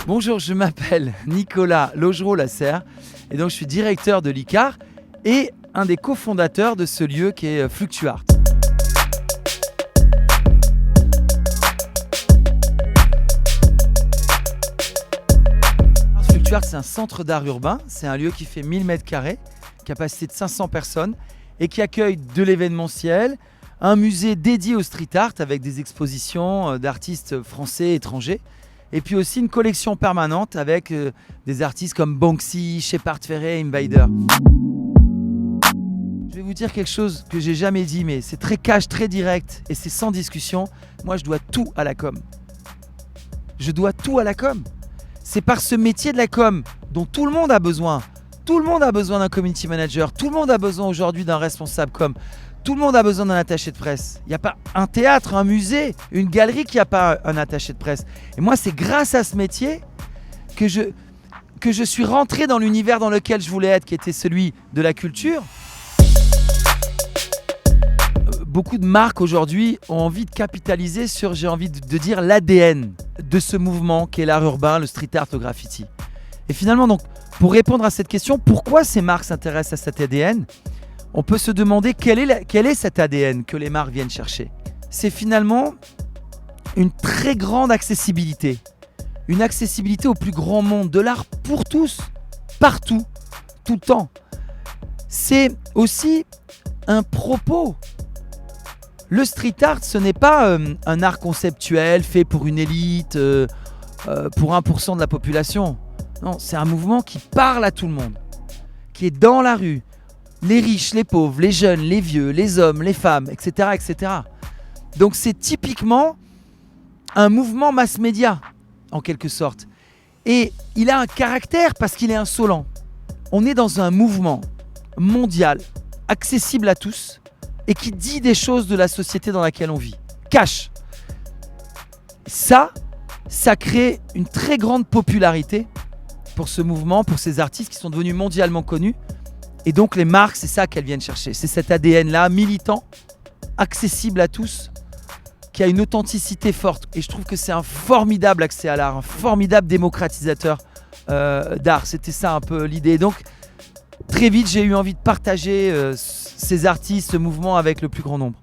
Bonjour, je m'appelle Nicolas Laugereau-Lasserre et donc je suis directeur de l'ICAR et un des cofondateurs de ce lieu qui est Fluctuart. Fluctuart, c'est un centre d'art urbain, c'est un lieu qui fait 1000 m², capacité de 500 personnes et qui accueille de l'événementiel, un musée dédié au street art avec des expositions d'artistes français et étrangers. Et puis aussi une collection permanente avec des artistes comme Banksy, Shepard Fairey, Invader. Je vais vous dire quelque chose que j'ai jamais dit, mais c'est très cash, très direct et c'est sans discussion. Moi, je dois tout à la com. Je dois tout à la com. C'est par ce métier de la com dont tout le monde a besoin. Tout le monde a besoin d'un community manager. Tout le monde a besoin aujourd'hui d'un responsable com. Tout le monde a besoin d'un attaché de presse. Il n'y a pas un théâtre, un musée, une galerie qui n'a pas un attaché de presse. Et moi, c'est grâce à ce métier que je suis rentré dans l'univers dans lequel je voulais être, qui était celui de la culture. Beaucoup de marques aujourd'hui ont envie de capitaliser sur, j'ai envie de dire, l'ADN de ce mouvement qui est l'art urbain, le street art, le graffiti. Et finalement, donc, pour répondre à cette question, pourquoi ces marques s'intéressent à cet ADN ? On peut se demander quel est cet ADN que les marques viennent chercher. C'est finalement une très grande accessibilité. Une accessibilité au plus grand monde de l'art pour tous, partout, tout le temps. C'est aussi un propos. Le street art, ce n'est pas un art conceptuel fait pour une élite, pour 1% de la population. Non, c'est un mouvement qui parle à tout le monde, qui est dans la rue. Les riches, les pauvres, les jeunes, les vieux, les hommes, les femmes, etc. etc. Donc c'est typiquement un mouvement mass média, en quelque sorte. Et il a un caractère parce qu'il est insolent. On est dans un mouvement mondial, accessible à tous, et qui dit des choses de la société dans laquelle on vit. Cash. Ça crée une très grande popularité pour ce mouvement, pour ces artistes qui sont devenus mondialement connus. Et donc les marques, c'est ça qu'elles viennent chercher. C'est cet ADN-là, militant, accessible à tous, qui a une authenticité forte. Et je trouve que c'est un formidable accès à l'art, un formidable démocratisateur d'art. C'était ça un peu l'idée. Donc très vite, j'ai eu envie de partager ces artistes, ce mouvement avec le plus grand nombre.